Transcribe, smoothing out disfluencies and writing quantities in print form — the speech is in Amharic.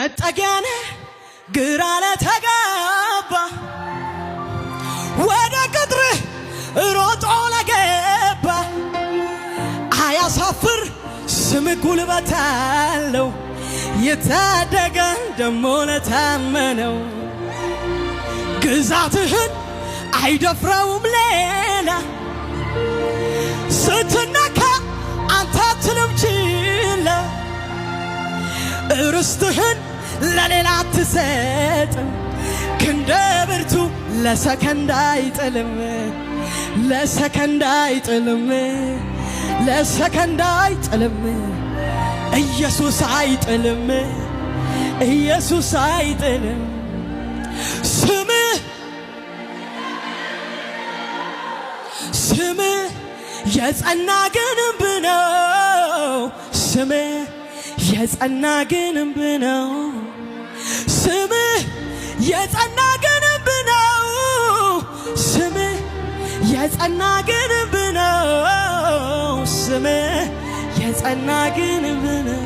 መጠጊያነ ግራ ለተጋባ ወደ ቅጥርህ ሮጦ ለገባ አያሳፍር ስምህ ጉልበት አለው የታደገን ደሞ ለታመነው ግዛትህን አይደፍረውም ሌላ ስትነካ አንተ አትልም ችላ ርስትህን ለሌላ አትሰጥም ክንደ ብርቱ ለሰከንድ አይጥልም ለሰከንድ አይጥልም ለሰከንድ አይጥልም ኢየሱስ አይጥልም ኢየሱስ አይጥልም ስምህ የጸና ግንብ ነው ስምህ የጸና ግንብ ነው ስምህ የጸና ግንብ ነው ስምህ የጸና ግንብ ነው ስምህ የጸና ግንብ ነው